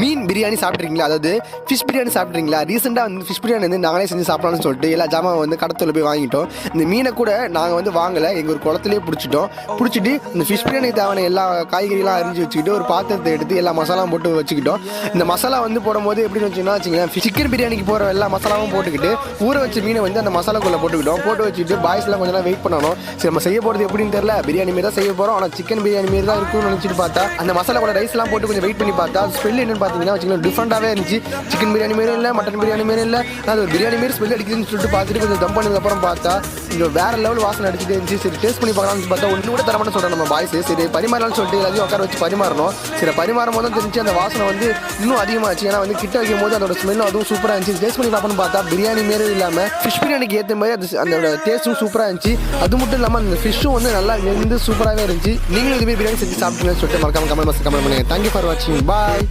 மீன் பிரியாணி சாப்பிட்றீங்களா? அதாவது ஃபிஷ் பிரியாணி சாப்பிட்றீங்களா? ரீசெண்டாக வந்து ஃபிஷ் பிரியாணி வந்து நாங்களே செஞ்சு சாப்பிடலாம்னு சொல்லிட்டு எல்லா ஜாமான் வந்து கடத்தில் போய் வாங்கிட்டோம். இந்த மீனை கூட நாங்கள் வந்து வாங்கலை, எங்கள் ஒரு குளத்துலேயே பிடிச்சிட்டு இந்த ஃபிஷ் பிரியாணிக்கு தேவையான எல்லா காய்கறிலாம் அரிஞ்சு வச்சுக்கிட்டு ஒரு பாத்திரத்தை எடுத்து எல்லா மசாலாவும் போட்டு வச்சுக்கிட்டோம். இந்த மசாலா வந்து போடும்போது எப்படின்னு வச்சுக்கோங்களேன், சிக்கன் பிரியாணிக்கு போகிற எல்லா மசாலாவும் போட்டுக்கிட்டு ஊற வச்ச மீனை வந்து அந்த மசாலாக்குள்ளே போட்டு வச்சுட்டு பாய்ஸ்லாம் கொஞ்சம் நேரம் வெயிட் பண்ணணும். சரி, நம்ம செய்ய போகிறது எப்படின்னு தெரியல, பிரியாணி மாரி தான் செய்ய போகிறோம். ஆனால் சிக்கன் பிரியாணி மாரி தான் இருக்கும்னு நினச்சிட்டு பார்த்தா அந்த மசாலா கூட ரைஸ்லாம் போட்டு கொஞ்சம் வெயிட் பண்ணி பார்த்தா ஸ்மெல் என்னன்னு பார்த்தீங்கன்னா வச்சுக்கோங்க டிஃப்ரெண்டாகவே இருந்துச்சு. சிக்கன் பிரியாணி மாரி இல்லை, மட்டன் பிரியாணி மாரி இல்லை, அது ஒரு பிரியாணி மாரி ஸ்மெல் அடிக்குதுன்னு சொல்லிட்டு பார்த்துட்டு கொஞ்சம் தம் பண்ணதுக்கப்புறம் பார்த்தா கொஞ்சம் வேறு லெவல் வாசனை அடிச்சுட்டு இருந்துச்சு. சரி, டேஸ்ட் பண்ணி பார்க்கலாம்னு பார்த்தா ஒன்று கூட தரமாட்டேன்னு சொல்கிறேன் நம்ம பாய்ஸ். சரி, பரிமாறலாம்னு சொல்லிட்டு எல்லாத்தையும் உட்கார வச்சு பரிமாறணும். சரி, பரிமாறும் போது தான் தெரிஞ்சு அந்த வாசனை வந்து இன்னும் அதிகமாச்சு. ஏன்னா வந்து கிட்ட வைக்கும் போது அதோட ஸ்மெல் அதுவும் சூப்பராக இருந்துச்சு. டேஸ்ட் பண்ணி பார்ப்போம்னு பார்த்தா பிரியாணி மாரி இல்லாமல் ஃபிஷ் பிரியாணிக்கு ஏற்ற மாதிரி அது அதோட டேஸ்ட்டும் சூப்பராக இருந்துச்சு. அது மட்டும் இல்லாமல் அந்த ஃபிஷ்ஷும் வந்து நல்லா வெந்து சூப்பராகவே இருந்துச்சு. நீங்களும் இதுமாரி பிரியாணி செஞ்சு சாப்பிட்டீங்கன்னு சொல்லிட்டு மறக்காம கமெண்ட் பண்ணுங்க. தேங்க்யூ ஃபார் வாட்சிங். பாய்.